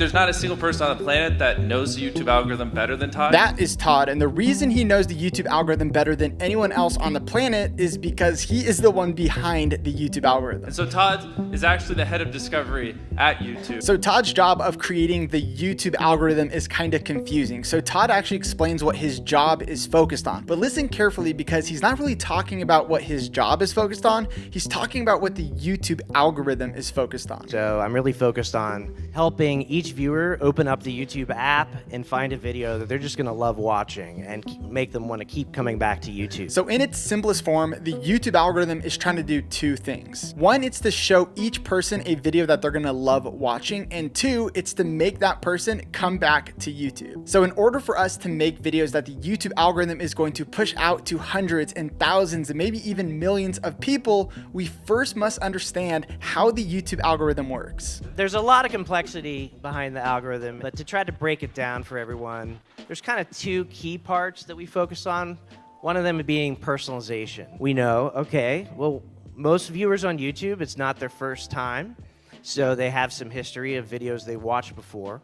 There's not a single person on the planet that knows the YouTube algorithm better than Todd. That is Todd, and the reason he knows the YouTube algorithm better than anyone else on the planet is because he is the one behind the YouTube algorithm. And so Todd is actually the head of discovery at YouTube. So Todd's job of creating the YouTube algorithm is kind of confusing. So Todd actually explains what his job is focused on. But listen carefully, because he's not really talking about what his job is focused on. He's talking about what the YouTube algorithm is focused on. So I'm really focused on helping each viewer open up the YouTube app and find a video that they're just gonna love watching and make them want to keep coming back to YouTube. So in its simplest form, the YouTube algorithm is trying to do two things. One, it's to show each person a video that they're gonna love watching, and two, it's to make that person come back to YouTube. So in order for us to make videos that the YouTube algorithm is going to push out to hundreds and thousands and maybe even millions of people, we first must understand how the YouTube algorithm works. There's a lot of complexity behind the algorithm, but to try to break it down for everyone, there's kind of two key parts that we focus on. One of them being personalization. We know, okay, well, most viewers on YouTube, it's not their first time, so they have some history of videos they've watched before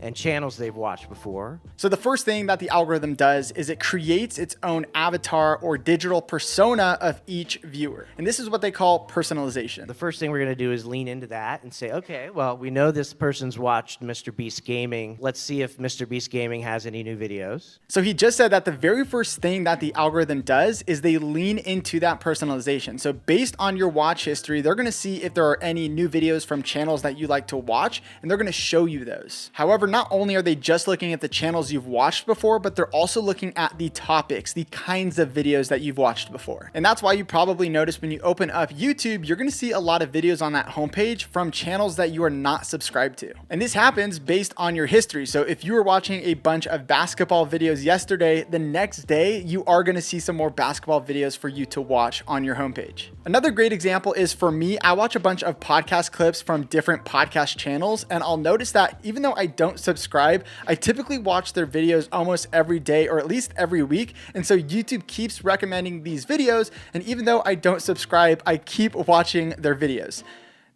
and channels they've watched before. So the first thing that the algorithm does is it creates its own avatar or digital persona of each viewer. And this is what they call personalization. The first thing we're gonna do is lean into that and say, okay, well, we know this person's watched Mr. Beast Gaming. Let's see if Mr. Beast Gaming has any new videos. So he just said that the very first thing that the algorithm does is they lean into that personalization. So based on your watch history, they're gonna see if there are any new videos from channels that you like to watch, and they're gonna show you those. However, not only are they just looking at the channels you've watched before, but they're also looking at the topics, the kinds of videos that you've watched before. And that's why you probably notice when you open up YouTube, you're gonna see a lot of videos on that homepage from channels that you are not subscribed to. And this happens based on your history. So if you were watching a bunch of basketball videos yesterday, the next day you are gonna see some more basketball videos for you to watch on your homepage. Another great example is for me, I watch a bunch of podcast clips from different podcast channels, and I'll notice that even though I don't subscribe, I typically watch their videos almost every day or at least every week. And so YouTube keeps recommending these videos. And even though I don't subscribe, I keep watching their videos.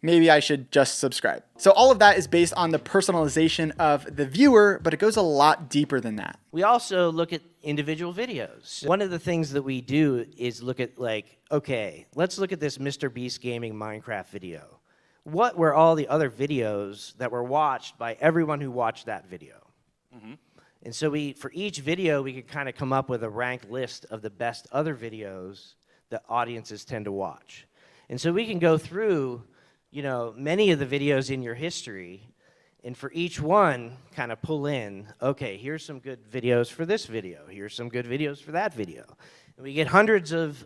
Maybe I should just subscribe. So all of that is based on the personalization of the viewer, but it goes a lot deeper than that. We also look at individual videos. One of the things that we do is look at, like, okay, let's look at this Mr. Beast Gaming Minecraft video. What were all the other videos that were watched by everyone who watched that video? And so for each video, we could kind of come up with a ranked list of the best other videos that audiences tend to watch. And so we can go through, you know, many of the videos in your history, and for each one, kind of pull in, okay, here's some good videos for this video. Here's some good videos for that video. And we get hundreds of,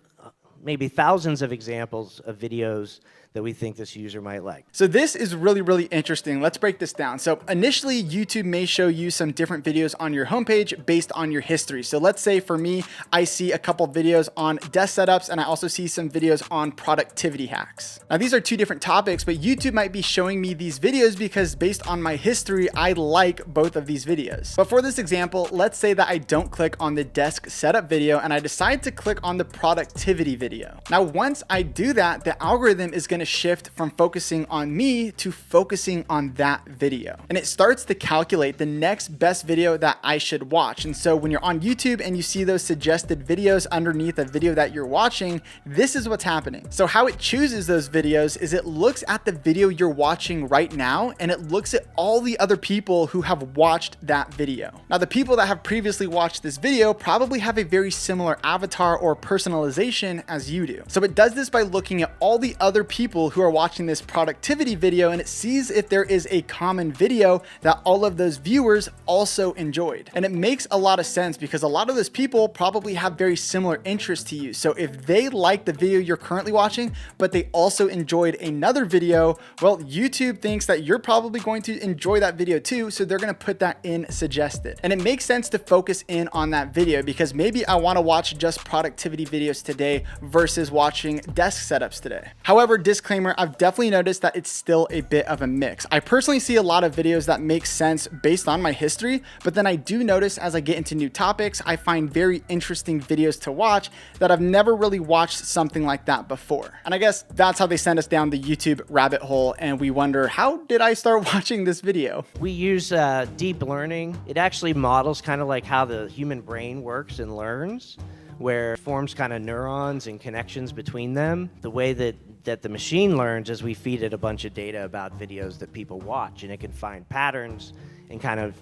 maybe thousands of examples of videos that we think this user might like. So this is really, really interesting. Let's break this down. So initially, YouTube may show you some different videos on your homepage based on your history. So let's say for me, I see a couple videos on desk setups, and I also see some videos on productivity hacks. Now these are two different topics, but YouTube might be showing me these videos because based on my history, I like both of these videos. But for this example, let's say that I don't click on the desk setup video and I decide to click on the productivity video. Now, once I do that, the algorithm is going to shift from focusing on me to focusing on that video. And it starts to calculate the next best video that I should watch. And so when you're on YouTube and you see those suggested videos underneath a video that you're watching, this is what's happening. So how it chooses those videos is it looks at the video you're watching right now, and it looks at all the other people who have watched that video. Now, the people that have previously watched this video probably have a very similar avatar or personalization as you do. So it does this by looking at all the other people who are watching this productivity video, and it sees if there is a common video that all of those viewers also enjoyed. And it makes a lot of sense because a lot of those people probably have very similar interests to you. So if they like the video you're currently watching, but they also enjoyed another video, well, YouTube thinks that you're probably going to enjoy that video too, so they're going to put that in suggested. And it makes sense to focus in on that video because maybe I want to watch just productivity videos today versus watching desk setups today. However, disclaimer, I've definitely noticed that it's still a bit of a mix. I personally see a lot of videos that make sense based on my history, but then I do notice as I get into new topics, I find very interesting videos to watch that I've never really watched something like that before. And I guess that's how they send us down the YouTube rabbit hole, and we wonder, how did I start watching this video? We use deep learning. It actually models kind of like how the human brain works and learns, where it forms kind of neurons and connections between them. The way that the machine learns is we feed it a bunch of data about videos that people watch, and it can find patterns and kind of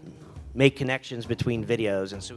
make connections between videos. And so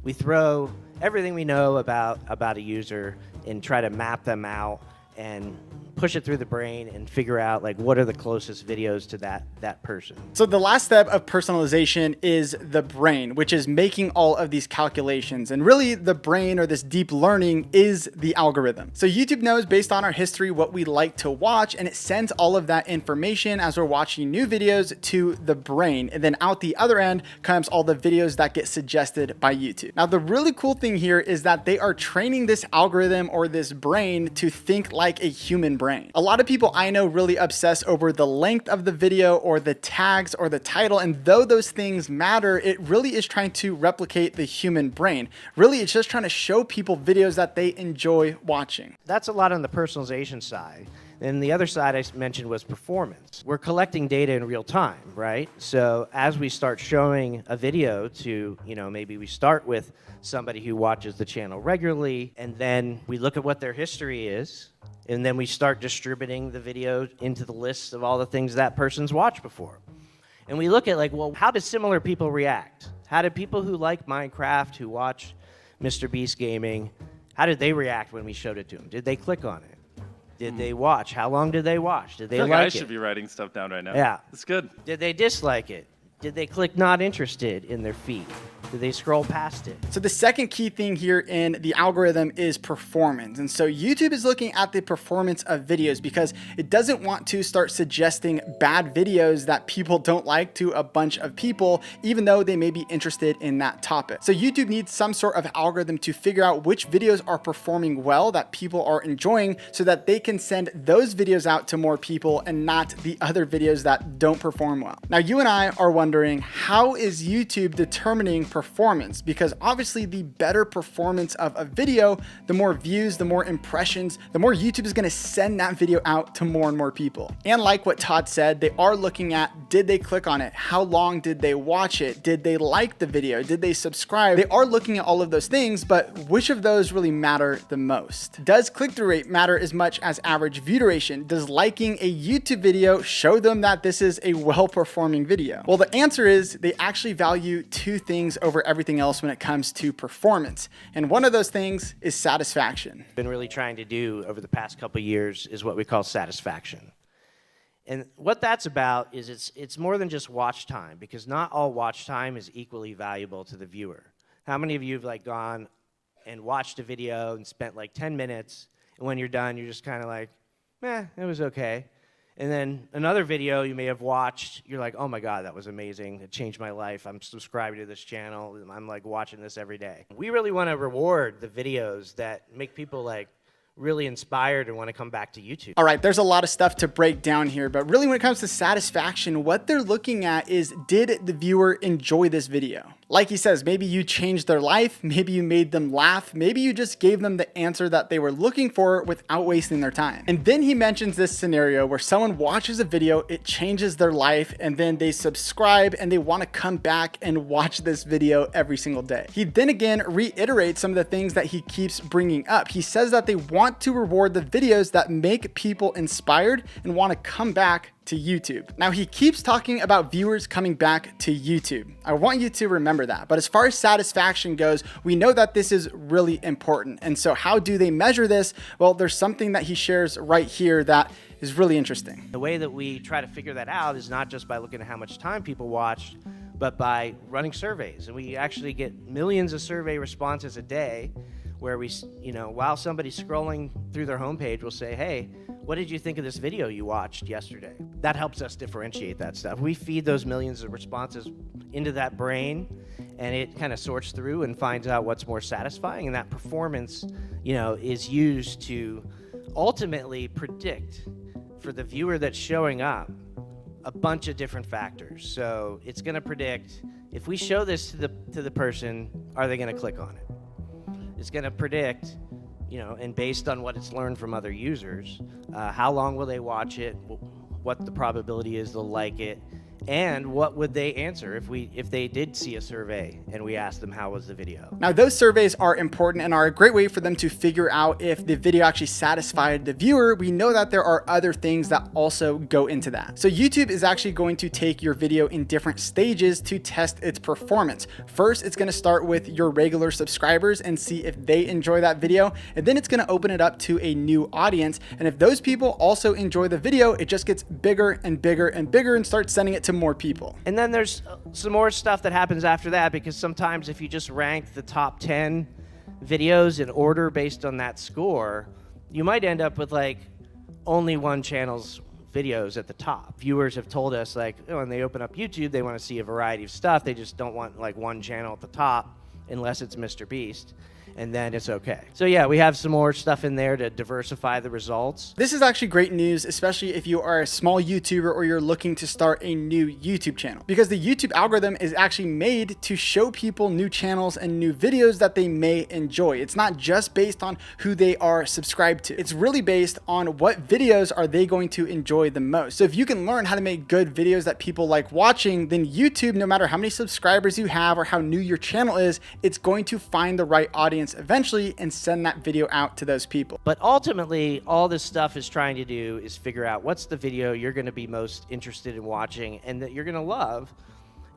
we throw everything we know about a user and try to map them out and push it through the brain and figure out like what are the closest videos to that person. So the last step of personalization is the brain, which is making all of these calculations. And really the brain, or this deep learning, is the algorithm. So YouTube knows based on our history what we like to watch, and it sends all of that information as we're watching new videos to the brain. And then out the other end comes all the videos that get suggested by YouTube. Now the really cool thing here is that they are training this algorithm, or this brain, to think like a human brain. A lot of people I know really obsess over the length of the video or the tags or the title, and though those things matter, it really is trying to replicate the human brain. Really, it's just trying to show people videos that they enjoy watching. That's a lot on the personalization side. And the other side I mentioned was performance. We're collecting data in real time, right? So as we start showing a video to, maybe we start with somebody who watches the channel regularly, and then we look at what their history is, and then we start distributing the video into the list of all the things that person's watched before. And we look at like, well, how do similar people react? How do people who like Minecraft, who watch Mr. Beast Gaming, how did they react when we showed it to them? Did they click on it? Did they watch? How long did they watch? Did they I feel like I it? should be writing stuff down right now. Yeah. It's good. Did they dislike it? Did they click not interested in their feed? Did they scroll past it? So the second key thing here in the algorithm is performance. And so YouTube is looking at the performance of videos because it doesn't want to start suggesting bad videos that people don't like to a bunch of people, even though they may be interested in that topic. So YouTube needs some sort of algorithm to figure out which videos are performing well, that people are enjoying, so that they can send those videos out to more people and not the other videos that don't perform well. Now, you and I are wondering, how is YouTube determining performance? Because obviously the better performance of a video, the more views, the more impressions, the more YouTube is going to send that video out to more and more people. And like what Todd said, they are looking at, did they click on it? How long did they watch it? Did they like the video? Did they subscribe? They are looking at all of those things, but which of those really matter the most? Does click-through rate matter as much as average view duration? Does liking a YouTube video show them that this is a well-performing video? Well, the answer is they actually value two things over everything else when it comes to performance. And one of those things is satisfaction. Been really trying to do over the past couple of years is what we call satisfaction. And what that's about is it's more than just watch time, because not all watch time is equally valuable to the viewer. How many of you have like gone and watched a video and spent like 10 minutes, and when you're done, you're just kind of like, it was okay. And then another video you may have watched, you're like, oh my God, that was amazing. It changed my life. I'm subscribing to this channel. I'm like watching this every day. We really want to reward the videos that make people like really inspired and want to come back to YouTube. All right, there's a lot of stuff to break down here, but really when it comes to satisfaction, what they're looking at is, did the viewer enjoy this video? Like he says, maybe you changed their life, maybe you made them laugh, maybe you just gave them the answer that they were looking for without wasting their time. And then he mentions this scenario where someone watches a video, it changes their life, and then they subscribe and they want to come back and watch this video every single day. He then again reiterates some of the things that he keeps bringing up. He says that they want to reward the videos that make people inspired and want to come back to YouTube. Now he keeps talking about viewers coming back to YouTube. I want you to remember that. But as far as satisfaction goes, we know that this is really important. And so how do they measure this? Well, there's something that he shares right here that is really interesting. The way that we try to figure that out is not just by looking at how much time people watched, but by running surveys. And we actually get millions of survey responses a day where we, while somebody's scrolling through their homepage, we'll say, hey, what did you think of this video you watched yesterday? That helps us differentiate that stuff. We feed those millions of responses into that brain, and it kind of sorts through and finds out what's more satisfying, and that performance, is used to ultimately predict for the viewer that's showing up a bunch of different factors. So it's going to predict, if we show this to the person, are they going to click on it? It's going to predict, you know, and based on what it's learned from other users, how long will they watch it, what the probability is they'll like it, and what would they answer if they did see a survey and we asked them how was the video. Now, those surveys are important and are a great way for them to figure out if the video actually satisfied the viewer. We know that there are other things that also go into that. So YouTube is actually going to take your video in different stages to test its performance. First, it's going to start with your regular subscribers and see if they enjoy that video, and then it's going to open it up to a new audience. And if those people also enjoy the video, it just gets bigger and bigger and bigger and starts sending it to more people. And then there's some more stuff that happens after that, because sometimes if you just rank the top 10 videos in order based on that score, you might end up with like only one channel's videos at the top. Viewers have told us, like, when they open up YouTube, they want to see a variety of stuff. They just don't want like one channel at the top unless it's Mr. Beast. And then it's okay. So yeah, we have some more stuff in there to diversify the results. This is actually great news, especially if you are a small YouTuber or you're looking to start a new YouTube channel, because the YouTube algorithm is actually made to show people new channels and new videos that they may enjoy. It's not just based on who they are subscribed to. It's really based on what videos are they going to enjoy the most. So if you can learn how to make good videos that people like watching, then YouTube, no matter how many subscribers you have or how new your channel is, it's going to find the right audience eventually and send that video out to those people. But ultimately, all this stuff is trying to do is figure out what's the video you're going to be most interested in watching and that you're going to love,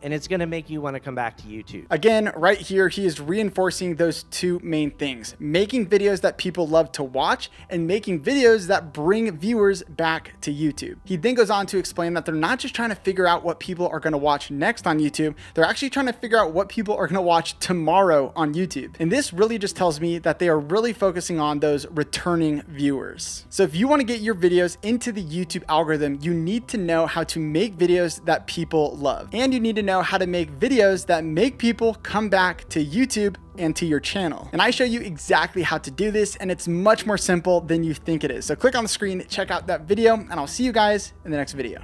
and it's going to make you want to come back to YouTube. Again, right here, he is reinforcing those two main things: making videos that people love to watch and making videos that bring viewers back to YouTube. He then goes on to explain that they're not just trying to figure out what people are going to watch next on YouTube, they're actually trying to figure out what people are going to watch tomorrow on YouTube. And this really just tells me that they are really focusing on those returning viewers. So if you want to get your videos into the YouTube algorithm, you need to know how to make videos that people love, and you need to know how to make videos that make people come back to YouTube and to your channel. And I show you exactly how to do this, and it's much more simple than you think it is. So click on the screen, check out that video, and I'll see you guys in the next video.